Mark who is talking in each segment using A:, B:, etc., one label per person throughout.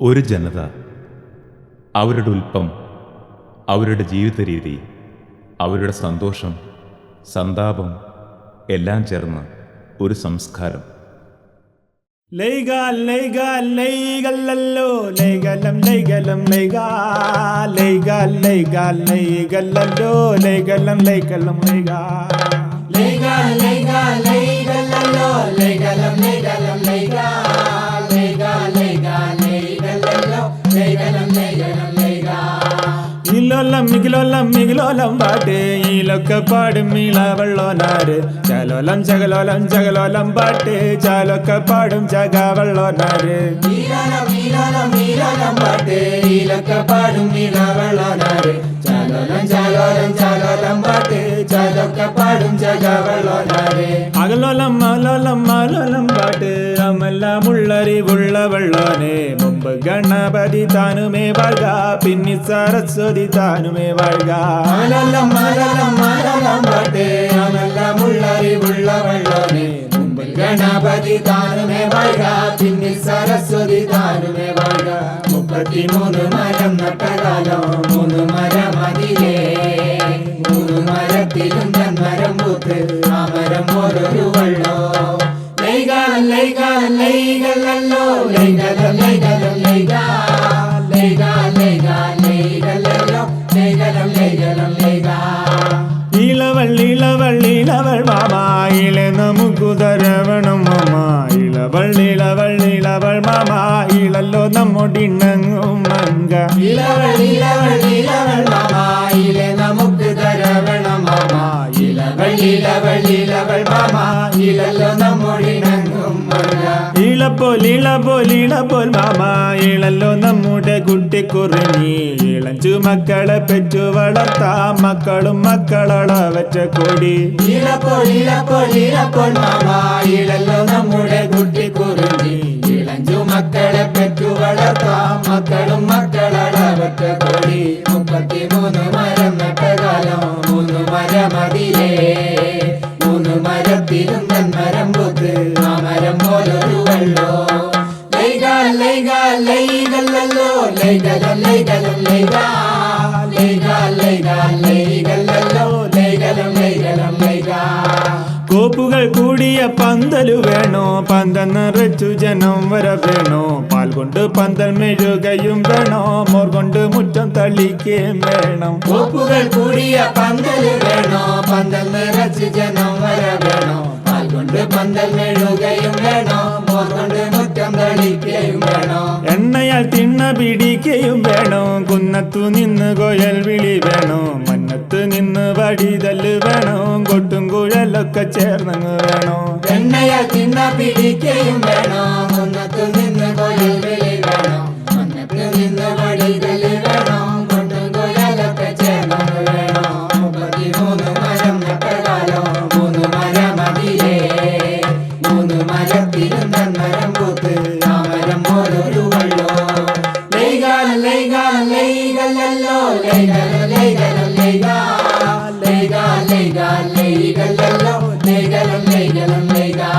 A: ഒരു ജനത, അവരുടെ ഉൽപ്പം, അവരുടെ ജീവിത രീതി, അവരുടെ സന്തോഷം, സന്താപം എല്ലാം ചേർന്ന് ഒരു സംസ്കാരം.
B: ലൈഗാൽ ലൈഗാൽ ലൈഗല്ലല്ലോ ലൈഗലം ലൈഗലം ലൈഗാ ലൈഗാൽ ലൈഗാൽ ലൈഗല്ലല്ലോ ലൈഗലം ലൈഗലം ലൈഗാ
C: ലൈഗാൽ ലൈഗാൽ ലൈഗല്ലല്ലോ ലൈഗലം ലൈഗലം ലൈഗാ ലൈഗാൽ ലൈഗാൽ ലൈഗല്ലല്ലോ ലൈഗലം ലൈഗലം ലൈഗാ
B: ഇലോലം മിഗിലോലം മിഗിലോലം പാട്ട് ഈലൊക്കെ പാടും ഇളവെള്ളോനാര് ചലോലം ചകലോലം ചകലോലം പാട്ട് ചാലൊക്കെ പാടും ചകവെള്ളോനാര്
C: ഈലോലം ഈലോലം ഈലോലം പാട്ട് ഈലൊക്കെ പാടും ഇളവെള്ളോനാര് ചലോലം ചലോലം ചലോലം പാട്ട് ചാലൊക്കെ പാടും ചകവെള്ളോനാര്
B: അകലോലം അലോലം അലോലം പാട്ട് അമെല്ലാം ഉള്ളറിവുള്ള വെള്ളോനെ മുമ്പ് ഗണപതി താനുമേ വാഴ്ക പിന്നി സരസ്വതി താനുമേ വാഴ്ക
C: മലലം മലലം മലലം പാട്ട് അമെല്ലാം ഉള്ളറിവുള്ള വെള്ളോനെ മുമ്പിൽ ഗണപതി താനുമേ വാഴ്ക പിന്നിൽ സരസ്വതി താനുമേ വാഴ്ക 33 മരം നട്ടകാലം 3 മരം അതിലേ 3 മരത്തിലും തന്മരം പൂത്ത് ആ മരം ഓരോരു വെള്ളോ ലൈഗാൽ ലൈഗാൽ ലൈഗല്ലല്ലോ ലൈഗലം ലൈഗലം ലൈഗാ ലൈഗാൽ ലൈഗാൽ ലൈഗല്ലല്ലോ ലൈഗലം ലൈഗലം ലൈഗാ
B: ഇളവൾ ഇളവൾ ഇളവൾ മാമാ ഇളെ നമുക്കു തരവണം മാമാ ഇളവൾ ഇളവൾ ഇളവൾ മാമാ ഇളല്ലോ നമ്മൊടിണങ്ങും മങ്ക
C: ഇളവൾ ഇളവൾ ഇളവൾ മാമാ ഇളെ നമുക്ക് തരവണം മാമാ ഇളവൾ ഇളവൾ ഇളവൾ മാമാ ഇളല്ലോ നമ്മൊടിണങ്ങും മങ്ക
B: ഇളപ്പോൾ ഇളപ്പോൾ ഇളപ്പോൾ മാമാ ഇളല്ലോ നമ്മുടെ കുട്ടിക്കുറിഞ്ഞി ഇളഞ്ചു മക്കളെ പെറ്റു വളർത്താം മക്കളും മക്കളളവറ്റ കൊടി
C: ഇളപ്പോൾ ഇളപ്പോൾ ഇളപ്പോൾ മാമാ ഇളല്ലോ നമ്മുടെ കുട്ടിക്കുറിഞ്ഞി ഇളഞ്ചു മക്കളെ പെറ്റു വളർത്താം മക്കളും മക്കളളവറ്റ കൊടി 33 മരം നട്ടകാലം 3 മരം അതിലേ 3 മരത്തിലും തന്മരം പൂത്ത് ആ മരം പോലൊരു വെള്ളോ ലൈഗാൽ ലൈഗാൽ ലൈഗല്ലല്ലോ ലൈഗലം ലൈഗലം ലൈഗാ ലൈഗാൽ ലൈഗാൽ ലൈഗല്ലല്ലോ ലൈഗലം ലൈഗലം ലൈഗാ
B: കോപ്പുകൾ കൂടിയ പന്തലു വേണോ പന്തൽ നിറച്ചു ജനം വര വേണോ പാൽ കൊണ്ട് പന്തൽ മെഴുകയും വേണോ മോർ കൊണ്ട് മുറ്റം തളിക്കുകയും വേണം
C: കോപ്പുകൾ കൂടിയ പന്തല് വേണോ പന്തൽ നിറച്ച് ജനം വര വേണോ പാൽ കൊണ്ട് പന്തൽ മെഴുകയും വേണോ മോർ കൊണ്ട് മുറ്റം തളിക്കുകയും വേണോ
B: എണ്ണയാൽ തിണ്ണ പിടിക്കുകയും വേണോ കുന്നത്തു നിന്ന് കോയൽ വിളി വേണോ മന്നത്ത് നിന്ന് വടിതല് വേണോ കൊട്ടും കുഴലൊക്കെ ചേർന്നങ്ങ് വേണോ
C: എണ്ണയാൽ തിണ്ണ പിടിക്കുകയും വേണോ കുന്നത്തു നിന്ന് കോയൽ വിളി വേണോ മന്നത്ത് നിന്ന് വടിതല് വേണോ കൊട്ടും കുഴലൊക്കെ ചേർന്നു വേണോ 33 മരം നട്ടകാലം 3 മരം അതിലേ 3 മരത്തിലും തന്മരം പൂത്ത് ആ മരം ഓരോരു വെള്ളോ ലൈഗാൽ ലൈഗാൽ ലൈഗല്ലല്ലോ ലൈഗലം ലൈഗലം ലൈഗാ ലൈഗാൽ ലൈഗാൽ ലൈഗല്ലല്ലോ ലൈഗലം ലൈഗലം ലൈഗാ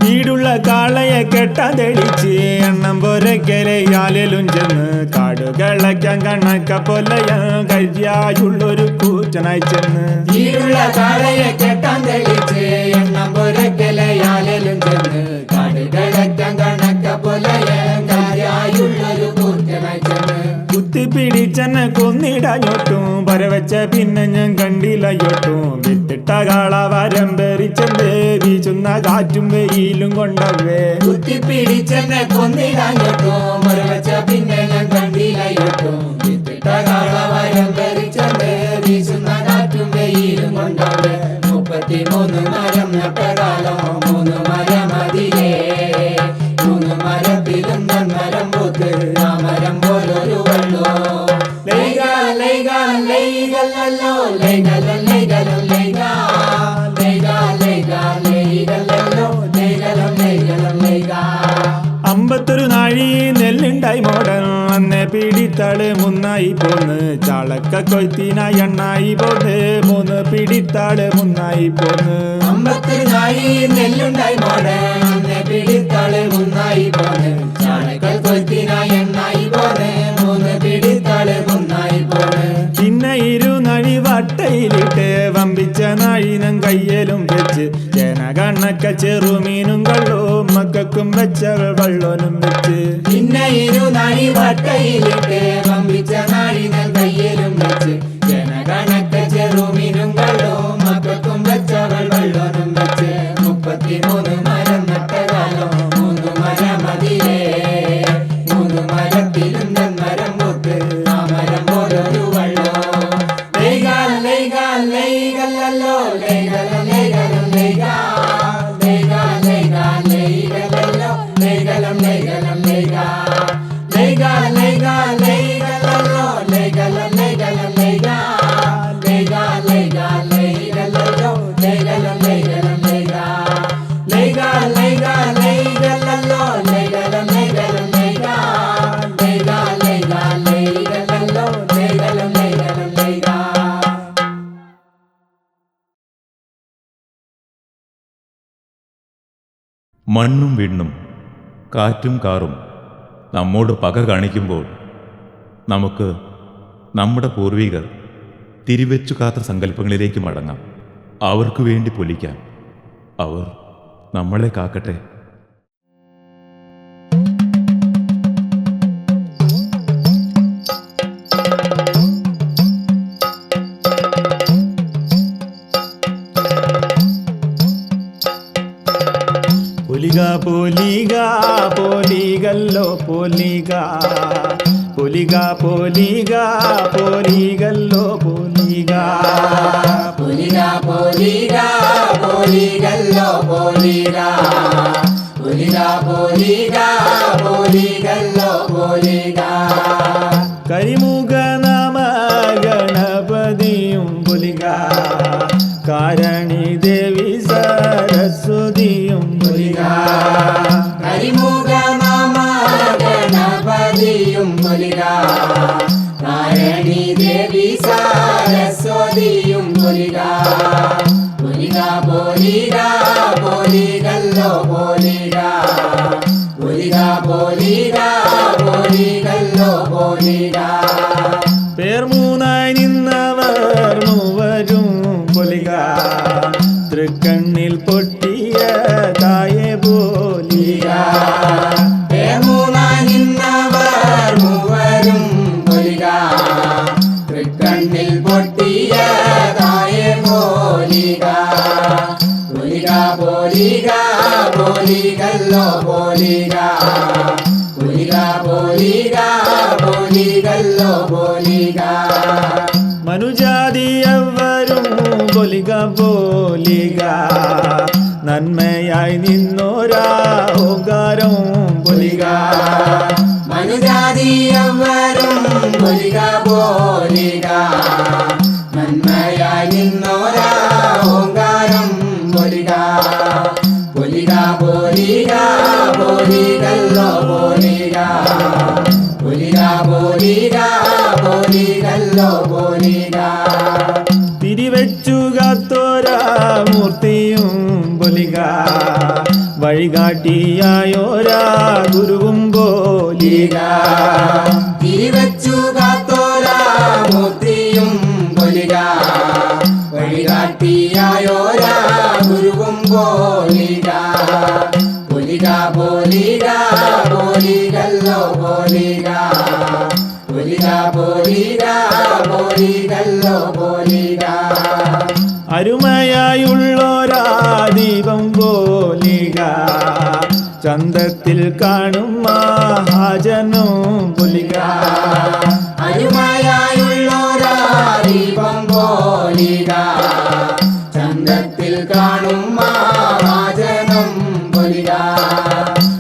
B: വീടുള്ള കാളയെ കെട്ടാൻ തെളിച്ച് എണ്ണം പോരക്കരയാലും ചെന്ന് കാടുകളയ്ക്കാൻ കണക്ക പൊലയ കഴിയായുള്ളൊരു കൂറ്റനായി ചെന്ന്
C: ഈടുള്ള കാളയെ കെട്ടാൻ തെളിച്ച് എണ്ണം പൊരക്കലയാലും ചെന്ന് കാടുകളയ്ക്കാൻ കണക്ക പൊലയുള്ളൊരു കൂറ്റനായി ചെന്ന്
B: കുത്തിപ്പിടിച്ചെന്നെ കൊന്നിടാഞ്ഞോട്ടും പരവച്ച പിന്നെ ഞാൻ കണ്ടില്ലയോട്ടും വിത്തിട്ട കാള വരം പെറിച്ചെന്തേ വീശുന്ന കാറ്റും വെയിലും കൊണ്ടവേ
C: കുത്തിപ്പിടിച്ചെന്നെ കൊന്നിടാഞ്ഞോട്ടോ മറവച്ച പിന്നെ ഞാൻ കണ്ടില്ലയോട്ടോ വിത്തിട്ട കാളവരം ധരിച്ചെന്തേ വീശുന്ന കാറ്റും വെയിലും കൊണ്ടവേ 33 മരം നട്ടകാലം 3 മരം അതിലേ 3 മരത്തിലും തന്മരം പൂത്ത് ആ മരം പോലൊരു വെള്ളോ ലൈഗാൽ ലൈഗാൽ ലൈഗല്ലല്ലോ ലൈഗലം ലൈഗലം ലൈഗാ ലൈഗാൽ ലൈഗാൽ ലൈഗല്ലല്ലോ ലൈഗലം ലൈഗലം ലൈഗാ
B: 51 നാഴി നെല്ലുണ്ടായി മോടൻ അന്നെ പിടിത്താള് മുന്നായി പോന്ന് ചാളക്ക കൊയ്ത്തിനായി എണ്ണായി പോന്ന് 3 പിടിത്താള് മുന്നായി പോന്ന്
C: 51 നാഴി നെല്ലുണ്ടായി മോടെ അന്നെ പിടിത്താള് മുന്നായി പോന്ന് ചാണകൽ കൊയ്ത്തിനായി എണ്ണ
B: കണക്ക ചെറുമീനും കള്ളവും മക്കൾക്കും വെച്ചവൾ വള്ളോനും വെച്ച്
C: പിന്നെ ഇരുനാഴി വട്ടയിലിട്ട് വമ്പിച്ച നാഴികൾ കയ്യിലും വെച്ച് ജനകണക്ക ചെറുമീനും കള്ളവും മക്കൾക്കും വെച്ചവൾ വള്ളോനും വെച്ച് 33 മരം നട്ട കാലം 3 മരമതിലേ 3 മരത്തിലും മരം പൂത്ത് ആ മരം പോലൊരു വള്ളോ ലൈകാൽ ലൈകാൽ ലൈകല്ലോ ലൈകലം ലൈകലം ലൈകാൽ ലൈകാൽ ലൈകാൽ ലൈകലല്ലോ ലൈകലം ലൈകലം ലൈകാൽ ലൈകാൽ ലൈകാൽ ലൈകലല്ലോ ലൈകലം ലൈകലം ലൈകാൽ ലൈകാൽ ലൈകാൽ ലൈകലല്ലോ ലൈകലം ലൈകലം ലൈകാൽ ലൈകാൽ ലൈകാൽ ലൈകലല്ലോ ലൈകലം ലൈകലം ലൈകാൽ ലൈകാൽ ലൈകാൽ ലൈകലല്ലോ ലൈകലം ലൈകലം ലൈകാൽ.
A: മണ്ണും വിണ്ണും കാറ്റും കാറും നമ്മോട് പക കാണിക്കുമ്പോൾ നമുക്ക് നമ്മുടെ പൂർവികർ തിരിവെച്ചു കാത്ത സങ്കല്പങ്ങളിലേക്ക് മടങ്ങാം. അവർക്ക് വേണ്ടി പൊലിക്കാം. അവർ നമ്മളെ കാക്കട്ടെ.
B: പൊലിക പൊലിക പൊലികല്ലോ പൊലിക പൊലിക പൊലിക പൊലികല്ലോ പൊലിക
C: പൊലിക പൊലിക പൊലികല്ലോ പൊലിക പൊലിക പൊലിക പൊലികല്ലോ പൊലിക
B: കരിമുഖ നമ ഗണപതിയും പൊലിക കാരണി ദേവി സരസ്വതിയും പൊലിക
C: കരിമുഖ നമ ഗണപതിയും പൊലിക കാരണി ദേവി സരസ്വതിയും പൊലിക പൊലിക പൊലിക പൊലികല്ലോ പൊലിക പൊലിക പൊലിക പൊലികല്ലോ പൊലിക
B: പേർ മൂന്നായി നിന്നവർ മൂവരും പൊലിക തൃക്കണ്ണിൽ പൊട്ടിയ തായെ പോലിക
C: നിന്നവർ മൂവരും പൊലിക തൃക്കണ്ണിൽ പൊട്ടിയ തായെ പോലിക പൊലിക പൊലിക പൊലികല്ലോ പൊലിക പൊലിക പൊലിക പൊലികല്ലോ പൊലിക
B: മനുജാതിയവരും പൊലിക പോലിക നന്മയായി നിന്നോരാ ഓങ്കാരം പൊലിക
C: മനുജാതിയവരും പൊലിക പോലിക നന്മയായി നിന്നോരാ ഓങ്കാരം പൊലിക പൊലിക പൊലിക പൊലികല്ലോ പൊലിക പൊലിക പൊലിക പൊലികല്ലോ പൊലിക
B: തിരിവെച്ചു കാത്തോരാ മൂർത്തിയും പൊലിക വഴികാട്ടിയായോരാ ഗുരുവും പോലിക
C: തിരിവെച്ചു കാത്തോരാ മൂർത്തിയും പൊലിക വഴികാട്ടിയായോരാ ഗുരുവും പോലിക പൊലിക പൊലിക പൊലികല്ലോ പൊലിക പൊലിക പൊലിക പൊലികല്ലോ പൊലിക
B: അരുമയായുള്ളോരാ ദീപം പോലിക ചന്തത്തിൽ കാണും മഹാജനും പൊലിക
C: അരുമയായുള്ളോരാ ദീപം പോലിക ചന്തത്തിൽ കാണും മഹാജനം പൊലിക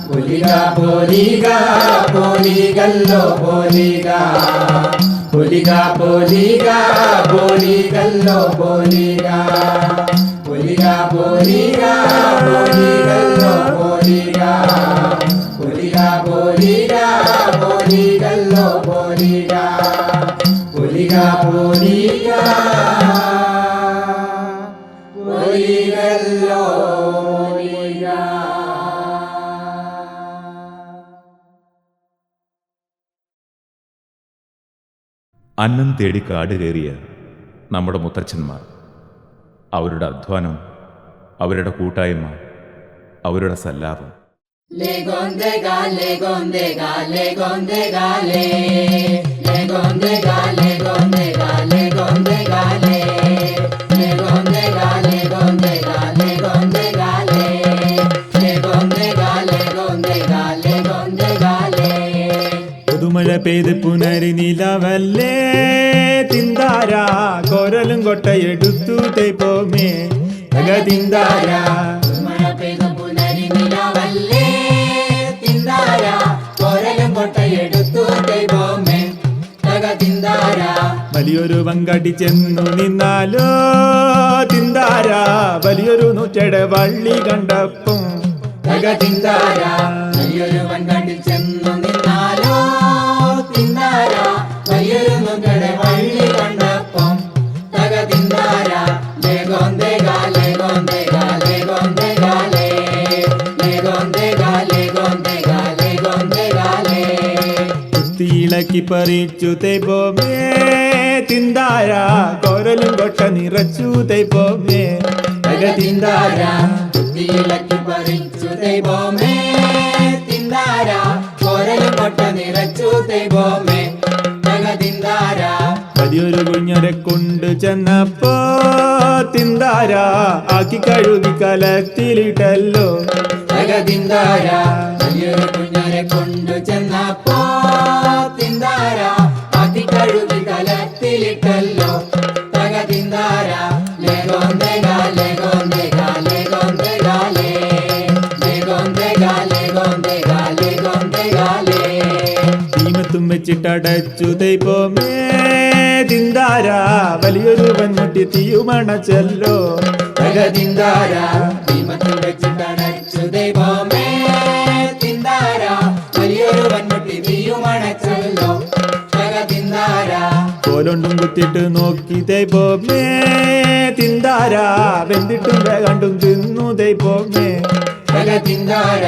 C: പൊലിക പൊലിക പൊലികല്ലോ പൊലിക പൊലിക പൊലിക പൊലികല്ലോ പൊലിക പൊലിക പൊലിക പൊലികല്ലോ പൊലിക പൊലിക പൊലിക പൊലികല്ലോ പൊലിക പൊലിക പൊലിക പൊലികല്ലോ പൊലിക.
A: അന്നം തേടി കാട് കയറിയ നമ്മുടെ മുത്തച്ഛന്മാർ, അവരുടെ അധ്വാനം, അവരുടെ കൂട്ടായ്മ, അവരുടെ Sallapam.
C: Legondega, legondega, legondega, le. Legondega, legondega, legondega, le. Legondega, legondega, legondega, le. Legondega, legondega, legondega, le.
B: പുതുമഴ പെയ്ത് പുനരി നിലവല്ലേ തിന്താര കോരലും കൊട്ടയെടുത്തു തേപ്പോമേ തിന്താര.
C: മഴ പെയ്ത പുനരി നിലവല്ലേ തിന്താര കോരലും കൊട്ടയെടുത്തു ദൈവമേ തക തിന്താര.
B: വലിയൊരു വങ്കടി ചെന്നു നിന്നാലോ തിന്താര വലിയൊരു നൂറ്റട വള്ളി കണ്ടപ്പം
C: തക തിന്താര. വലിയൊരു വൻകണ്ടിൽ ചെന്നു നിന്നാലോ തിന്താര വലിയൊരു നൂറ്റട വള്ളി കണ്ടപ്പം തക തിന്താര. ലേഗോന്തേഗ ലേഗോന്തേഗ ലേഗോന്തേഗ ലേ. ലേഗോന്തേഗ ലേഗോന്തേഗ ലേഗോന്തേഗ ലേ.
B: കുത്തിയിളക്കി പറിച്ചു തേപ്പോമേ തിന്താര കോരലും കൊട്ട നിറച്ചു തേപ്പോമേ
C: തിന്താര. കുത്തിയിളക്കി പറിച്ചു ദൈവമേ തിന്താര കോരലും കൊട്ട നിറച്ചു ദൈവമേ തക തിന്താര.
B: വലിയൊരു കുഞ്ഞരെ കൊണ്ട് ചെന്നപ്പോ തിന്താര ആക്കി കഴുകി കലത്തിലിട്ടല്ലോ
C: തക തിന്താര. വലിയൊരു കുഞ്ഞരെ കൊണ്ടു ചെന്നപ്പോ തിന്താര അതികഴുകി കലത്തിലിട്ടല്ലോ തക തിന്താര. ലേഗോന്തേഗ ലേഗോന്തേഗ ലേഗോന്തേഗ ലേ. ലേഗോന്തേഗ ലേഗോന്തേഗ ലേഗോന്തേഗ ലേ.
B: തീമത്തും വെച്ചിട്ടടച്ചു തേപ്പോമേ തിന്താര വലിയൊരു വൻമുട്ടി തീയുമണച്ചല്ലോ
C: തക തിന്താര. ദീപത്തിൽ വെച്ചിട്ടടച്ചു ദൈവമേ തിന്താര വലിയൊരു വൻമുട്ടി തീയുമണച്ചല്ലോ തക തിന്താര.
B: കോലുണ്ടും കുത്തിട്ട് നോക്കി തേപ്പോമേ തിന്താര വെന്തിട്ടും വേഗണ്ടും തിന്നു തേപ്പോമേ
C: തക തിന്താര.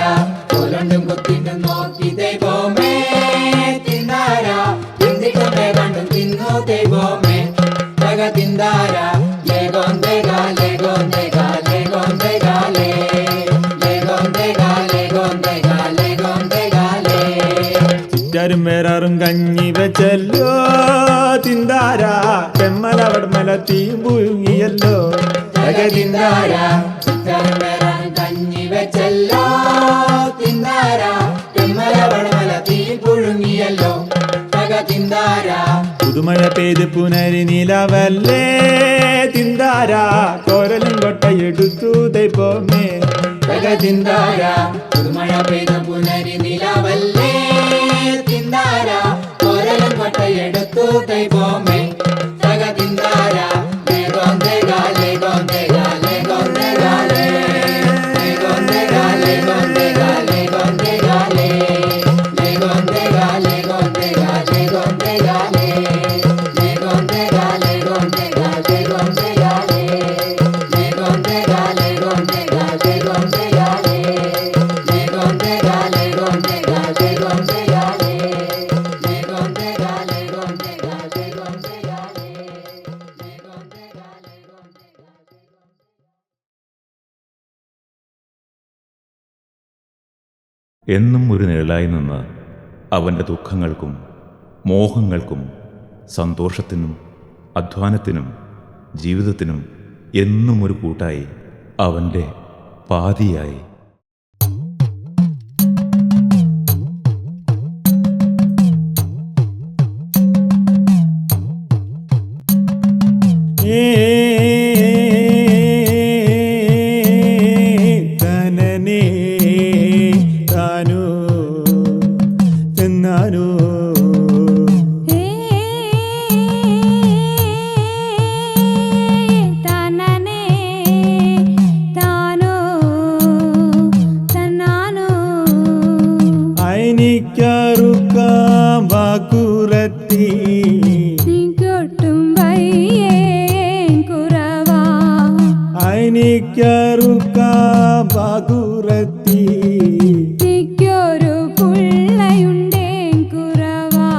C: കോലുണ്ടും കുത്തിട്ടും നോക്കി ദൈവമേ തിന്താര എന്തിട്ടും വേഗണ്ടും തിന്നു ദൈവമേ തക തിന്താര. ലേഗോന്തേഗ ലേഗോന്തേഗ ലേഗോന്തേഗ ലേ. ലേഗോന്തേഗ ലേഗോന്തേഗ ലേഗോന്തേഗ ലേ.
B: ചുറ്റാരും വേറാറും കഞ്ഞി വെച്ചല്ലോ തിന്താര പെമ്മല വടമല തീയും പുഴുങ്ങിയല്ലോ
C: തക തിന്താര. ചുറ്റാനും വേറാൻ കഞ്ഞി വെച്ചല്ലോ തിന്താര പെമ്മല വടമല തീ പുഴുങ്ങിയല്ലോ തക തിന്താര.
B: പുതുമഴ പെയ്ത് പുനരി നിലവല്ലേ തിന്താര കോരലും കൊട്ടയെടുത്തു തേപ്പോമേ
C: തക തിന്താര. പുതുമഴ പെയ്ത പുനരി നിലവല്ലേ തിന്താര കോരലും കൊട്ടയെടുത്തു ദൈവമേ തക തിന്താര. ലേഗോന്തേഗ ലേഗോന്തേഗ ലേഗോന്തേഗ ലേ. ലേഗോന്തേഗ ലേഗോന്തേഗ ലേഗോന്തേഗ ലേ. ലേഗോന്തേഗ ലേഗോന്തേഗ ലേഗോന്തേഗ ലേ. ലേഗോന്തേഗ ലേഗോന്തേഗ ലേഗോന്തേഗ ലേ. ലേഗോന്തേഗ ലേഗോന്തേഗ ലേഗോന്തേഗ ലേ. ലേഗോന്തേഗ ലേഗോന്തേഗ ലേഗോന്തേഗ ലേ. ലേഗോന്തേഗ ലേഗോന്തേഗ ലേഗോന്തേഗ ലേ. ലേഗോന്തേഗ
A: എന്നും ഒരു നിഴലായി നിന്ന് അവൻ്റെ ദുഃഖങ്ങൾക്കും മോഹങ്ങൾക്കും സന്തോഷത്തിനും അധ്വാനത്തിനും ജീവിതത്തിനും എന്നും ഒരു കൂട്ടായി അവൻ്റെ പാതിയായി.
B: തനനേ താനോ ചെന്നാനോ
D: തനനേ താനോ തന്നാനോ
B: അയനിക്കാറുക്കാം വാക്കുറത്തി
D: നിക്കൊട്ടും വയ്യേ കുറവാ
B: അയനിക്കാറുക്കാം വാക്കുറത്തി
D: നിക്കൊരു പുള്ളയുണ്ടേ കുറവാ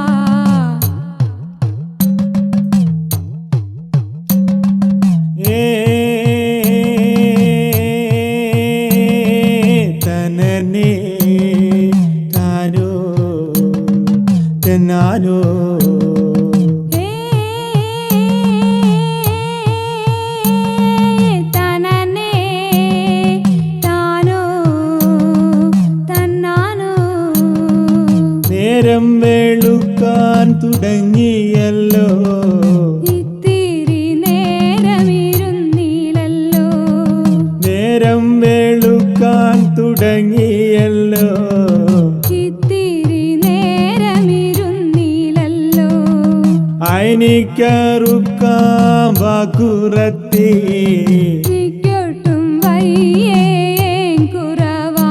B: തെന്നാനോ
D: തനനേ താനോ തന്നാനോ
B: നേരം വെളുക്കാൻ തുടങ്ങിയല്ലോ
D: ഇത്തിരി നേരമിരുന്നില്ലല്ലോ
B: നേരം വെളുക്കാൻ തുടങ്ങിയല്ലോ
D: ഇത്തിരി നേരമിരുന്നില്ലല്ലോ
B: അയനിക്കറുക്കാം വാക്കുറത്തി
D: എനിക്കൊട്ടും വയ്യേ കുറവാ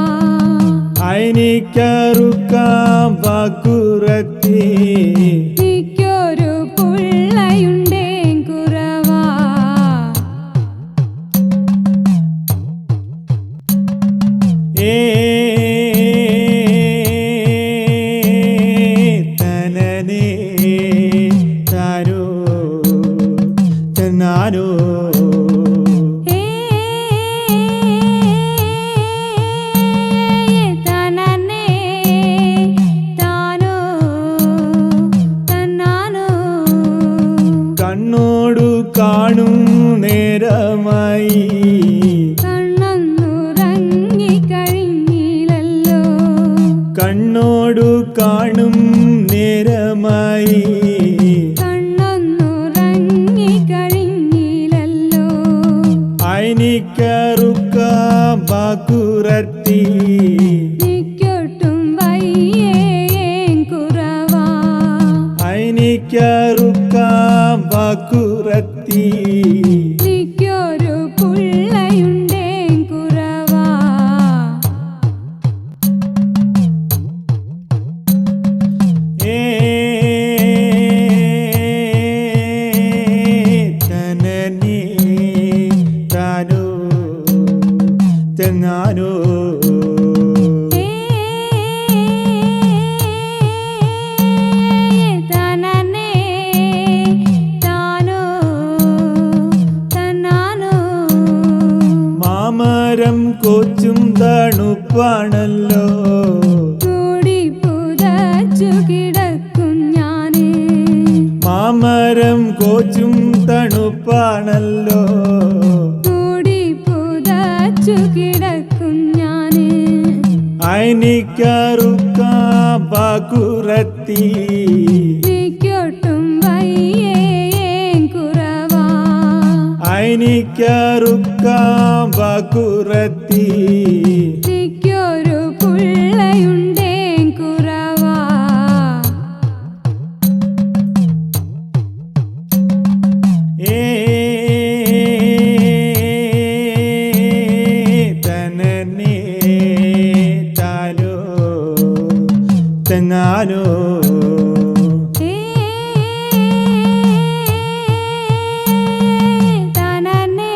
B: അയനിക്കറുക്കാം വാക്കുറത്തി
D: എനിക്കൊരു പുള്ളയുണ്ടേ കുറവാ
B: തനനേ താരോ തന്നാനോ
D: തനനേ താനോ തന്നാനോ
B: കണ്ണോടു കാണും നേരമായി
D: കണ്ണൊന്നുറങ്ങിക്കഴിഞ്ഞില്ലല്ലോ
B: കണ്ണോടു കാണും നേരമായി
D: കണ്ണൊന്നുറങ്ങിക്കഴിഞ്ഞില്ലല്ലോ
B: അയനിക്കറുക്കാം വാക്കുറത്തി
D: എനിക്കൊട്ടും വയ്യേ കുറവാ
B: അയനിക്കറുക്കാം വാക്കുറത്തി
D: എനിക്കൊരു പുള്ളയുണ്ടേ കുറവാ
B: തനനേ താനോ തെന്നാനോ
D: തനനേ താനോ തന്നാനോ
B: മാമരം കൊച്ചും തണുപ്പാണല്ലോ
D: കൂടി പുതച്ചു കിടക്കും ഞാന്
B: മാമരം കൊച്ചും തണുപ്പാണല്ലോ
D: കൂടി പുതച്ചു കിടക്കും ഞാന്
B: അയനിക്കറുക്കാം വാക്കുറത്തി
D: എനിക്കൊട്ടും വയ്യേ കുറവാ
B: അയനിക്കറുക്കാം വാക്കുറത്തി
D: എനിക്കൊരു പുള്ളയുണ്ടേ കുറവാ
B: തനനേ താനോ തെന്നാനോ
D: തനനേ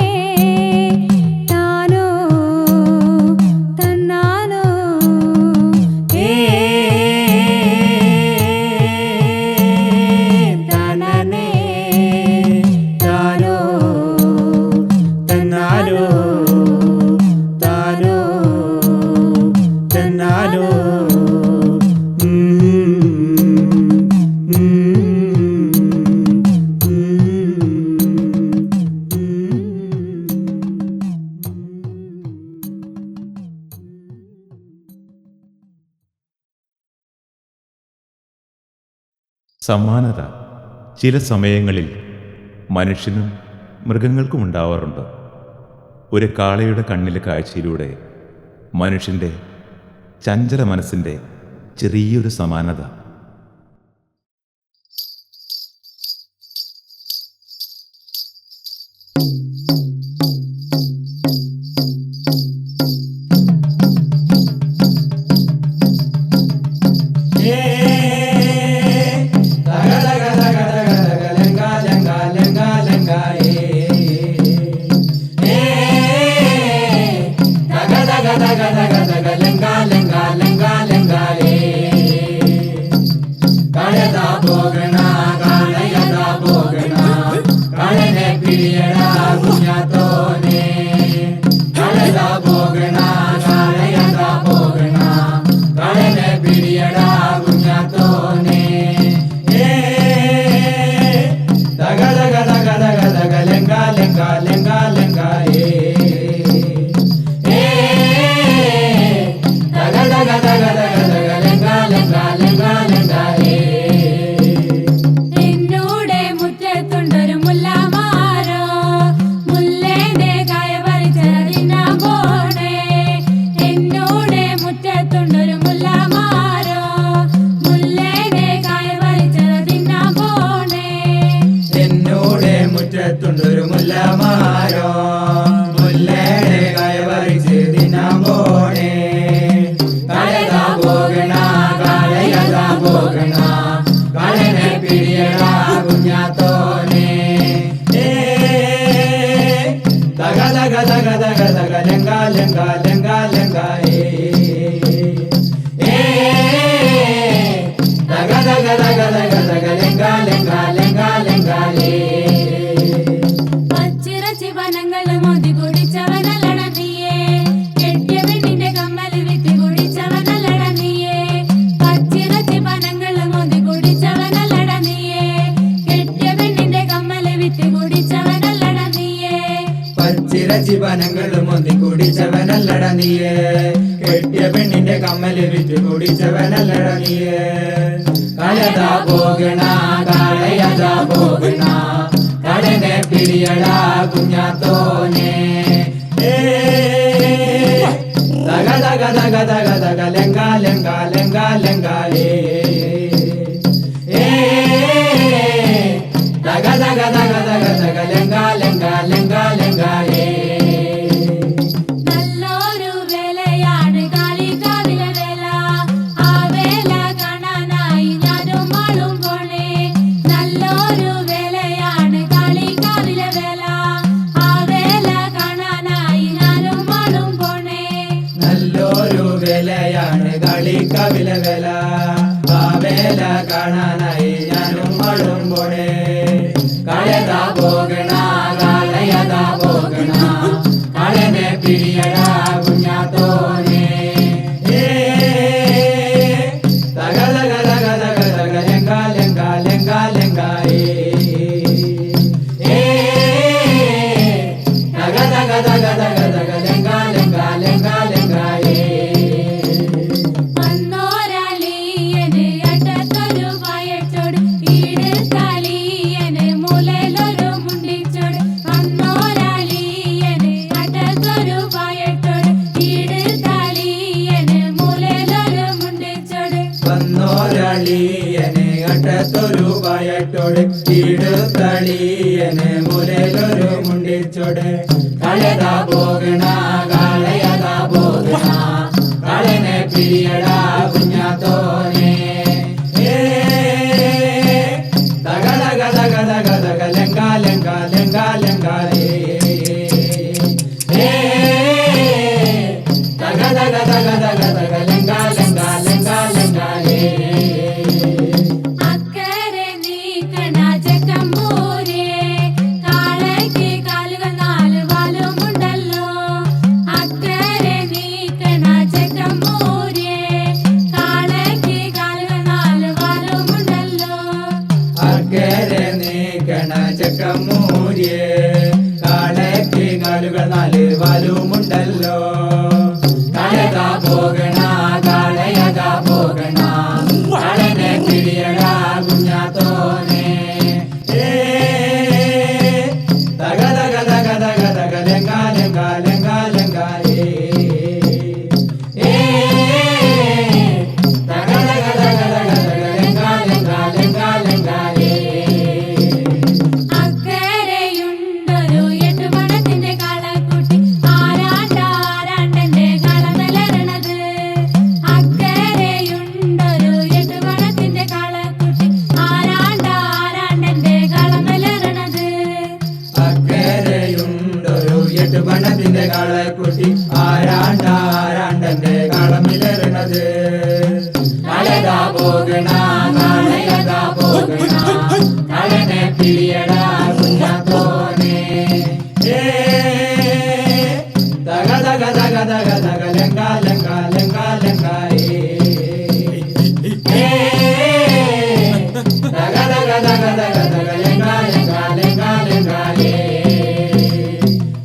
D: താനോ തന്നാനോ
B: തനനേ താനോ തെന്നാനോ താനോ തെന്നാനോ
A: സമാനത ചില സമയങ്ങളിൽ മനുഷ്യനും മൃഗങ്ങൾക്കും ഉണ്ടാവാറുണ്ട്. ഒരു കാളയുടെ കണ്ണിലെ കാഴ്ചയിലൂടെ മനുഷ്യൻ്റെ ചഞ്ചല മനസ്സിൻ്റെ ചെറിയൊരു സമാനത.
C: Pidiera, ജീവനങ്ങളും ഒന്നി കുടിച്ചവനല്ലട നീയേ കെട്ടിയ പെണ്ണിന്റെ കമ്മല് വിറ്റ് കുടിച്ചവനല്ലട നീയേ കളയതാ പോകണ കളയതാ പോകണ കടനെ പിടിയടാ കുഞ്ഞാത്തോനെ തക തക തക തക തക ലെങ്ക ലെങ്ക ലെങ്ക ലെങ്കാലേ തക തക തക തക തക ലെങ്ക ലെങ്ക ലെങ്ക ലെങ്കാലേ
D: നല്ലൊരു വേലയാണ് കാളികാവിലെ വേല ആ വേല കാണാനായി ഞാനും മോളും പോണേ നല്ലൊരു വേലയാണ് കാളികാവിലെ വേല ആ വേല കാണാനായി ഞാനും മോളും പോണേ
C: നല്ലൊരു വേലയാണ് കളിക്കവില വേല ആ വേല കാണാനായി ഞാനും മടും പോണേ കളയതാ പോകണ കളയതാ പോകണ കളനെ പിടിയടാ കുഞ്ഞാത്തോനെ തക തക തക തക തക ലെങ്ക ലെങ്ക ലെങ്ക ലെങ്കായേ തക തക തക തക തക ലെങ്ക ലെങ്ക ലെങ്ക ലെങ്കായേ
D: വന്നോരാളിയന് അട്ടത്തൊരു വയറ്റോട് ഈട് കളിയന് മുലയിലൊരു മുണ്ടിച്ചോട് വന്നോരാളിയന് അട്ടത്തൊരു വയറ്റോട് ഈട് കളിയന് മുലയിലൊരു മുണ്ടിച്ചോട്
C: വന്നോരളിയനെ അട്ടത്തൊരു വയറ്റോട് ഈടുത്തളിയനെ മുലയിലൊരു മുണ്ടിച്ചോട് കളയതാ പോകണ കളയതാ പോകണ കളനെ പിടിയടാ കുഞ്ഞാത്തോനെ തക തക തക തക തക ലെങ്ക ലെങ്ക ലെങ്ക ലെങ്കാലേ തക തക തക തക തക ലെങ്ക ലെങ്ക ലെങ്ക ലെങ്കാലേ
D: അക്കരെ നീക്കണ ചെക്കമ്പൂരേ കാളയ്ക്ക് കാലുകൾ നാല് വാലുമുണ്ടല്ലോ അക്കരെ നീക്കണ ചെക്കമ്പൂരേ കാളയ്ക്ക് കാലുകൾ നാല് വാലുമുണ്ടല്ലോ
C: അക്കരെ നീക്കണ ചക്കമൂരിയെ കാളയ്ക്ക് കാലുകൾ നാല് വാലുമുണ്ടല്ലോ കളയതാ പോകണ കളയതാ പോകണ കളനെ പിടിയടാ കുഞ്ഞാത്തോനെ തക തക തക തക തക ലെങ്ക ലെങ്ക ലെങ്ക ലെങ്കാലേ തക തക തക തക തക ലെങ്ക ലെങ്ക ലെങ്ക ലെങ്കാലേ
D: അക്കരെയുണ്ടൊരു എട്ടുപണത്തിന്റെ കളക്കുട്ടി ആരാണ്ടന്റെ കളമലരണത് അക്കരെയുണ്ടൊരു എട്ടുപണത്തിന്റെ കളക്കുട്ടി ആരാണ്ടന്റെ കളമലരണത്
C: അക്കരയുണ്ടൊരു എട്ട് പണത്തിന്റെ കാളക്കുട്ടി ആരാണ്ടന്റെ കളമിലെറിണത് കളയതാ പോകണ കളയതാ പോകണ കളനെ പിടിയടാ കുഞ്ഞാത്തോനെ തക തക തക തക തക ലെങ്ക ലെങ്ക ലെങ്ക ലെങ്കായേ തക തക തക തക തക ലെങ്ക ലെങ്ക ലെങ്ക ലെങ്കാലേ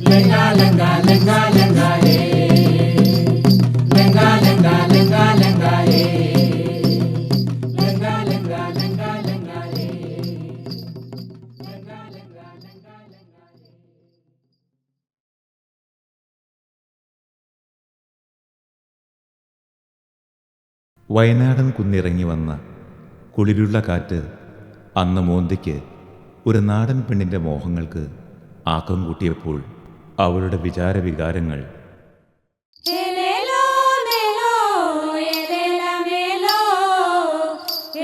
C: ലെങ്ക ലെങ്ക ലെങ്ക ലെങ്കാലേ ലെങ്ക ലെങ്ക ലെങ്ക ലെങ്കാലേ ലെങ്ക ലെങ്ക ലെങ്ക ലെങ്കാലേ ലെങ്ക ലെങ്ക ലെങ്ക ലെങ്കാലേ
A: വയനാടൻ കുന്നിറങ്ങി വന്ന കുളിരുള്ള കാറ്റ് അന്ന് മോന്തിക്ക് ഒരു നാടൻ പെണ്ണിൻ്റെ മോഹങ്ങൾക്ക് ആക്കം കൂട്ടിയപ്പോൾ അവളുടെ വിചാരവികാരങ്ങൾ
D: എലേലോ മേലോ എലേല മേലോ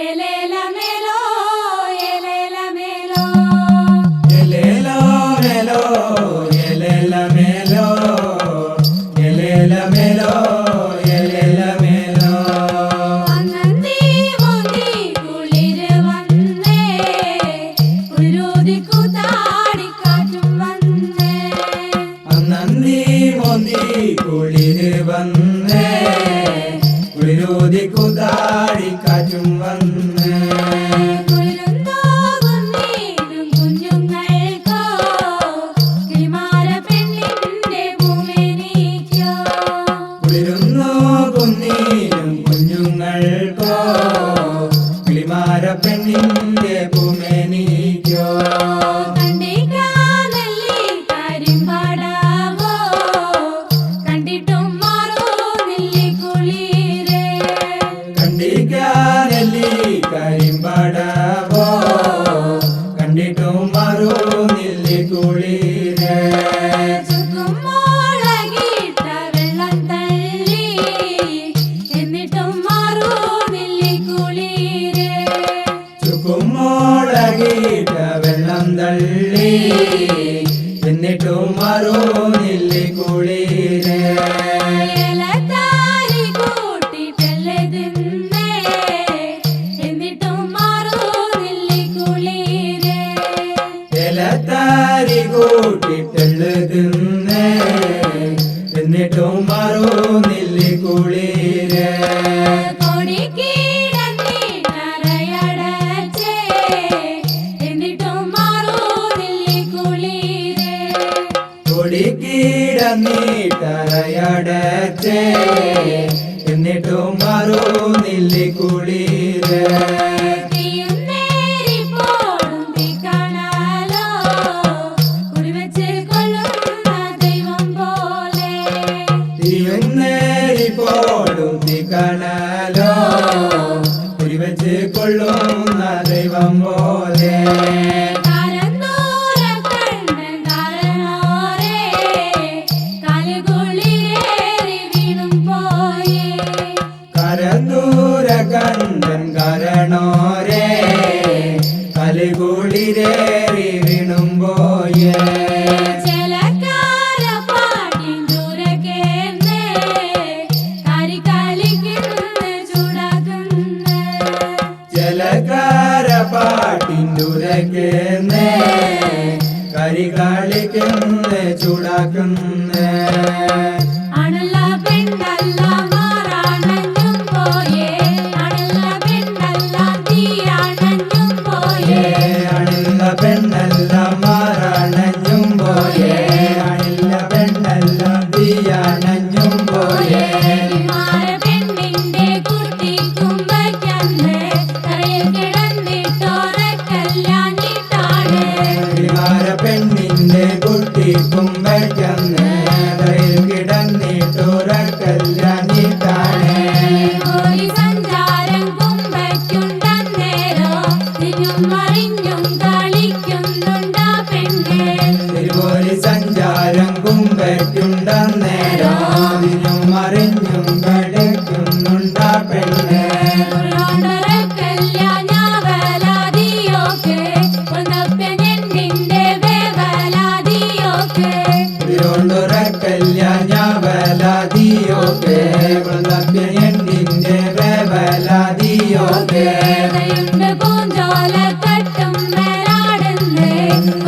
D: എലേല മേലോ എലേല മേലോ
C: എലേല മേലോ എലേല മേലോ എലേല മേലോ എലേല മേലോ
D: അന്നന്തി മോന്തി കുളിര് വന്നേ കുരുതി കൂത്താടിക്കാറ്റും വന്നേ
C: അന്നീ മോന്തി കുളിര് വന്നേ കുളിരൂതി കുതാടി കാറ്റും വന്നേ പെണ്ണിന്റെ പൂമേനിക്കോ
D: കണ്ടിക്കാനല്ലി കരിമ്പാടാവോ കണ്ടിട്ടും മാറുന്നില്ലി കുളിരേ
C: കണ്ടിക്കാനല്ലി കരിമ്പടവോ കണ്ടിട്ടും മറുന്നില്ലി കുളിരേ
D: ചുക്കുമോളകിട്ട വെള്ളം തള്ളി എന്നിട്ടും മാറുന്നില്ലി കുളിരേ
C: ചുക്കുമോളകിട്ട വെള്ളം തള്ളി എന്നിട്ടും മറുന്നില്ലി കുളിരേ
D: ഇലത്താരി കൂട്ടിട്ടല്ലേ തിന്നേ എന്നിട്ടും മാറുന്നില്ലി കുളിരേ
C: ഇലത്താരി കൂട്ടിട്ടെള്ളുന്നേ എന്നിട്ടും മറുന്നില്ലി കുളിരേ
D: കൊടിക്കീടന്നിട്ടറയടച്ചേ എന്നിട്ടും മാറുന്നില്ലി കുളിരേ
C: കൊടിക്കീടന്നിട്ടറയടച്ചേ എന്നിട്ടും മറുന്നില്ലി കുളിരേ
D: തീയുന്നേരി പോടും തീക്കണലോ കുടിവെച്ച് കൊള്ളുന്ന ദൈവം പോലെ
C: തിരുന്നേരി പോടും തികണലോ കുരിവെച്ച് കൊള്ളുന്ന ദൈവം പോലെ
D: കാരന്തൂര കണ്ണൻ കാരണോരേ കാലുകുളിരേറി വീണും പോയേ
C: കരന്തൂര കണ്ടൻ കരണോരേ കലികുളിരേറി വീണുമ്പോയേ
D: ചെലക്കാര പാട്ടിൻ ദൂരക്കേന്നേ കരികളിക്കുന്ന ചൂടാക്കുന്ന
C: ജലകാര പാട്ടിൻ്റുരക്കുന്നേ കരികളിക്കുന്ന ചൂടാക്കുന്നേ
D: അണുള്ള പെണ്ണല്ല മാറാണഞ്ഞും പോയേ അണുള്ള പെണ്ണല്ല തീയാണഞ്ഞും പോയേ
C: അണില്ല പെണ്ണെല്ലാം മാറാണഞ്ഞും പോയേ അണില്ല പെണ്ണെല്ലാം തീയാണഞ്ഞും പോയേ
D: മാറ പെണ്ണിന്റെ കുട്ടിക്കുമ്പയ്ക്കന്ന് തറയിൽ കിടന്നിട്ടോരക്കല്ലാഞ്ഞിട്ടാണ്
C: വിമാര പെണ്ണിന്റെ കുട്ടിക്കുമ്പയ്ക്കന്ന് കിടന്നിട്ടുറക്കല്ലാഞ്ഞിട്ടാണ്
D: ഒരു സഞ്ചാരം കുമ്പയ്ക്കുണ്ടന്നേരോ തിരിഞ്ഞും മറിഞ്ഞും കളിക്കുന്നുണ്ടാ പെണ്ണ്
C: തിരുവോലി സഞ്ചാരം കുമ്പയ്ക്കുണ്ടെന്നേരോ ഇതിനും മറിഞ്ഞും കളിക്കുന്നുണ്ടാ പെണ്ണ്
D: ഉള്ളോണ്ടൊരക്കല്ലാഞ്ഞാവലാദിയോക്ക് ഒന്നപ്പനെന്നിന്റെ വേവലാദിയോക്ക്
C: തിരുവോണ്ടുറക്കല്ലാഞ്ഞാവലാദിയോക്കെ വൃന്ദപ്യനിന്റെ വേവലാദിയോക്കെ
D: കൈയുണ്ട് പൂഞ്ചോല തട്ടും മേലാടുന്ന്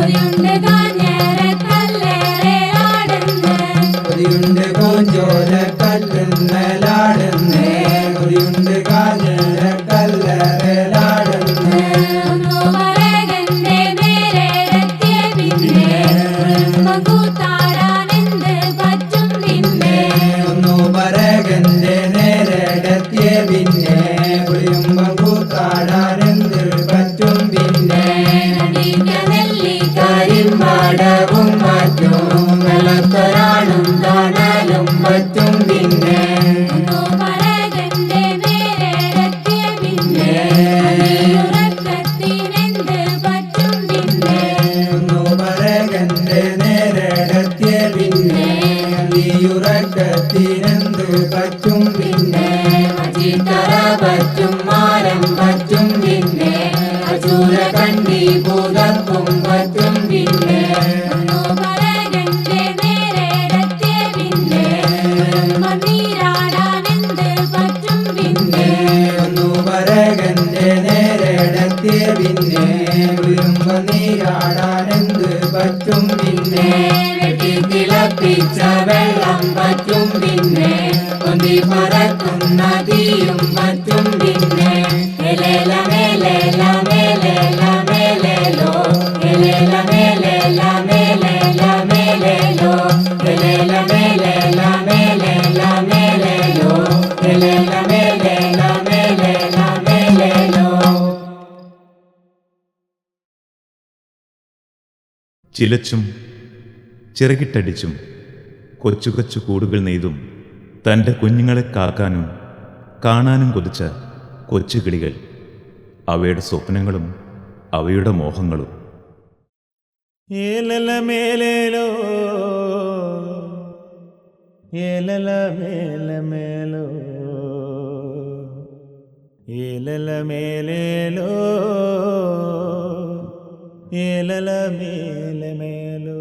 D: ഒരുണ്ട് കാഞ്ഞേരക്കല്ലേറേലാടുന്ന്
C: കുരിയുണ്ട് കോഞ്ചോല കല്ലുന്നലാടുന്നേ കുരിയുണ്ട് കാഞ്ഞിര കല്ലറലാടുന്നേ
D: ഒന്നു പറകന്റെ നേരെടത്തിയ പിന്നെ കുടുംബം കൂത്താടാനെന്ത് പറ്റും പിന്നെ
C: ഒന്നു പറകന്റെ നേരെടത്തിയ പിന്നെ കുളിയുമ്പം കൂത്താടാനെന്ത് പറ്റും പിന്നെ കരിമ്പാടവും മറ്റും വെള്ളത്തൊരാളും കാണാലും പറ്റും പിന്നെ
D: ഒന്നു പറകന്റെ നേരെടത്തിയ പിന്നെ ഉറക്കത്തിനെന്ത് പറ്റും പിന്നെ
C: ഒന്നു പറകന്റെ നേരെടത്തിയ പിന്നെ ഉറക്കത്തിനെന്ത് പറ്റും പിന്നെ അജിത്തറ പറ്റും മാരം പറ്റും പിന്നെ അചൂര കണ്ടി ഭൂതപ്പും പറ്റും പിന്നെ
D: ഒന്നു പറകന്റെ നേരെടത്തിയ പിന്നെ നീരാടാനെന്ത് പറ്റും പിന്നെ
C: ഒന്നു പറകന്റെ നേരെടത്തിയ പിന്നെ ഉയരുമ്പ നീരാടാനെന്ത് പറ്റും പിന്നെ വെട്ടിത്തിളപ്പിച്ച വെള്ളം പറ്റും പിന്നെ ഒന്നി പറക്കുന്ന തീയും പറ്റും പിന്നെ എലേല മേലേല മേലേല മേലേലോ എലേല മേലേല മേലേല മേലേലോ എലേല മേലേല മേലേല മേലേലോ എലേല മേലേല മേലേല മേലേലോ
A: ചിലച്ചും ചിറകിട്ടടിച്ചും കൊച്ചു കൊച്ചു കൂടുകൾ നെയ്തും തൻ്റെ കുഞ്ഞുങ്ങളെ കാക്കാനും കാണാനും കൊതിച്ച കൊച്ചു കിളികൾ, അവയുടെ സ്വപ്നങ്ങളും അവയുടെ മോഹങ്ങളും.
B: ഏലല മേലേലോ ഏലല മേല മേലോ ഏലല മേലേലോ ഏലല മേല മേലോ.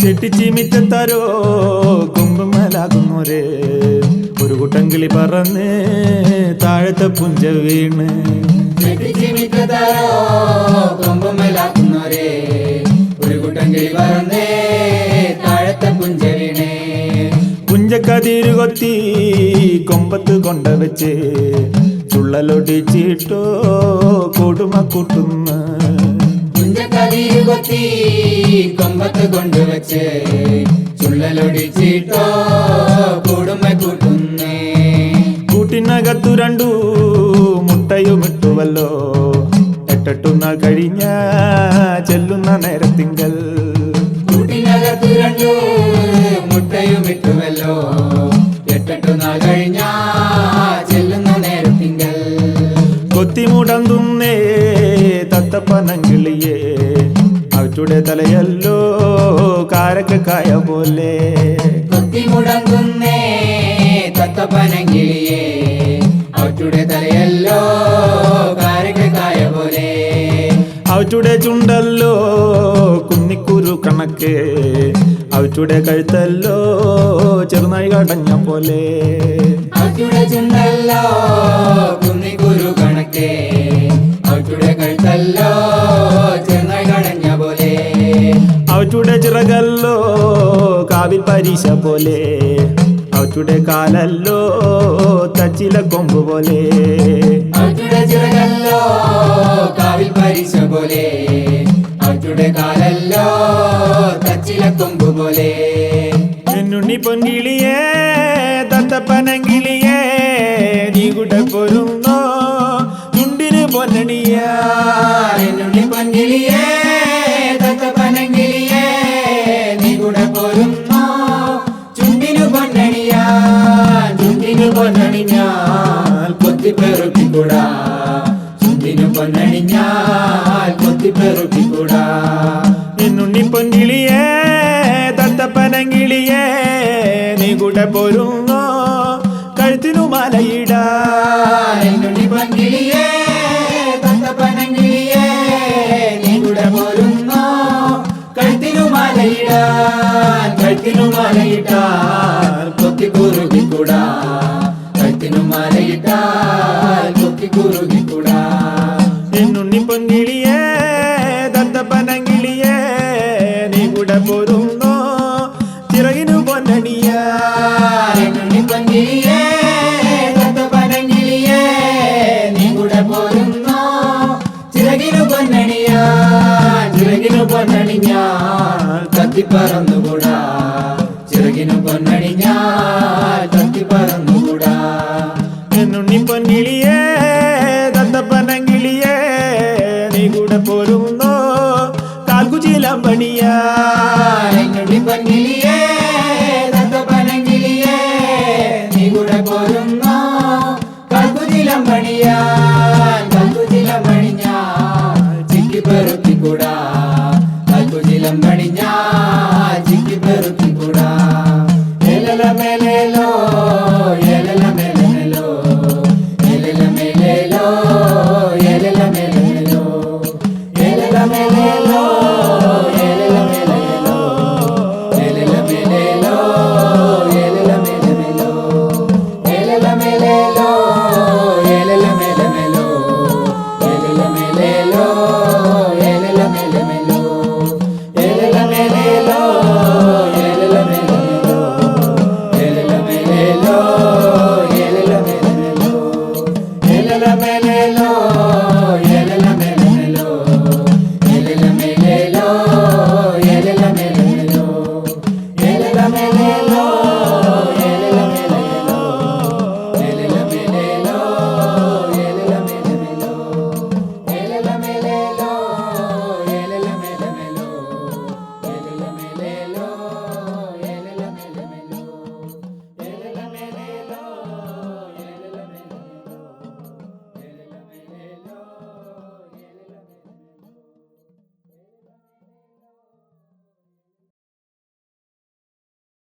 B: ചെട്ടിച്ചിമിറ്റത്താരോ കുമ്പമലാകുന്നോരെ ഒരു കൂട്ടം കിളി പറന്ന് താഴത്തെ പുഞ്ച വീണ്.
C: ചെട്ടിച്ചിമിറ്റത്താരോ കുമ്പമലാകുന്നോരെ ഒരു കൂട്ടം കിളി പറന്ന് താഴത്തെ പുഞ്ച വീണ്.
B: പുഞ്ചക്കതിരു കൊത്തി കൊമ്പത്ത് കൊണ്ടവച്ച് ചുള്ളലൊടിച്ചിട്ടോ കൊടുമ കൂട്ടുന്ന.
C: പുഞ്ചക്കതിരു കൊത്തി കൊമ്പത്ത് കൊണ്ടുവച്ച് ചുള്ളലൊടിച്ചിട്ടോ കൂടുമ കൂട്ടുന്നേ.
B: കൂട്ടിനകത്തു രണ്ടു മുട്ടയുമിട്ടുവല്ലോ, എട്ടെട്ടു നാൾ കഴിഞ്ഞ ചെല്ലുന്ന നേരത്തിങ്കൽ.
C: കൂട്ടിനകത്തു രണ്ടു മുട്ടയുമിട്ടുവല്ലോ, എട്ടെട്ടു നാൾ കഴിഞ്ഞ ചെല്ലുന്ന നേരത്തിങ്കൽ.
B: കൊത്തിമുടന്തുന്നേ തത്തപ്പനങ്കിളിയേ, അവറ്റുടെ തലയല്ലോ കാരക്കായ പോലെ.
C: കൊത്തിമുടങ്ങുന്നേ തത്തപ്പനങ്കിളിയേ, അവറ്റുടെ തലയല്ലോ കാരക്കായ പോലെ.
B: അവറ്റുടെ ചുണ്ടല്ലോ കുന്നിക്കുരു കണക്ക്, അവറ്റുടെ കഴുത്തല്ലോ ചെറുനായി കടഞ്ഞ പോലെ.
C: അവറ്റുടെ ചുണ്ടല്ലോ കുന്നിക്കുരു കണക്ക്, അവറ്റുടെ കഴുത്തല്ലോ ചെറുനായി കടഞ്ഞ പോലെ.
B: അവറ്റുടെ ചിറകല്ലോ കാവിൽ പരീശ പോലെ, അവറ്റുടെ കാലല്ലോ തച്ചില കൊമ്പ് പോലെ.
C: അവറ്റുടെ ചിറകല്ലോ കാവിൽ പരീശ പോലെ, അവറ്റുടെ കാലല്ലോ തച്ചില കൊമ്പ് പോലെ.
B: എന്നുണ്ണി പൊൻകിളിയേ തത്തപ്പനങ്കിളിയേ, നീ കൂടെ പോരുന്നോ ചുണ്ടിന് പൊന്നണിയാ.
C: എന്നുണ്ണി പൊൻകിളിയേ തത്തപ്പനങ്കിളിയേ, നീ കൂടെ പോരുന്നോ ചുണ്ടിനു പൊന്നണിയാ. ചുണ്ടിനു പൊന്നണിഞ്ഞാൽ കൊത്തിപ്പെറുപ്പിക്കൂടാ, ചുണ്ടിനു പൊന്നണിഞ്ഞാൽ കൊത്തിപ്പെറുപ്പിക്കൂടാ.
B: എന്നുണ്ണി പൊൻകിളിയേ തത്തപ്പനങ്കിളിയേ, നീ കൂടെ പോരുന്നോ കഴുത്തിനു മാലയിടാ.
C: എന്നുണ്ണി പൊൻകിളിയേ തത്തപ്പനങ്കിളിയേ, നീ കൂടെ പോരുന്നോ കഴുത്തിനു മാലയിടാൻ. കഴുത്തിനു മാലയിട്ടാൽ കൊത്തിക്കുറുകിക്കൂടാ, കഴുത്തിനു മാലയിട്ടാൽ കൊത്തിക്കുറുകിക്കൂടാ.
B: എന്നുണ്ണി പൊൻകിളിയേ തത്തപ്പനങ്കിളിയേ, നീ കൂടെ പോരുന്നോ ചിറകിനു പൊന്നണിയാ.
C: എന്നുണ്ണി പൊൻകിളിയേ തത്തപ്പനങ്കിളിയേ, നീ കൂടെ പോരുന്നോ ചിറകിനു പൊന്നണിയാൻ. ചിറകിനു പൊന്നണിഞ്ഞാൽ കത്തിപ്പറന്നുകൂടാ, ചിറകിനു പൊന്നണിഞ്ഞാൽ കത്തിപ്പറന്നുകൂടാ.
B: എന്നുണ്ണി പൊൻകിളിയേ തത്തപ്പനങ്കിളിയേ, നീ കൂടെ പോരുന്നോ കാൽക്കുചീലം പണിയാ.
C: എന്നുണ്ണി പൊൻകിളിയേ തത്തപ്പനങ്കിളിയേ, നീ കൂടെ പോരുന്നോ കൽക്കുചിലം പണിയാൻ. കൽക്കുചിലം പണിഞ്ഞാൽ ചിക്കിപ്പെറുപ്പിക്കൂടാ, കൽക്കുചിലം പണിഞ്ഞാൽ ചിക്കിപ്പെറുപ്പിക്കൂടാ. ഏലല മേലേലോ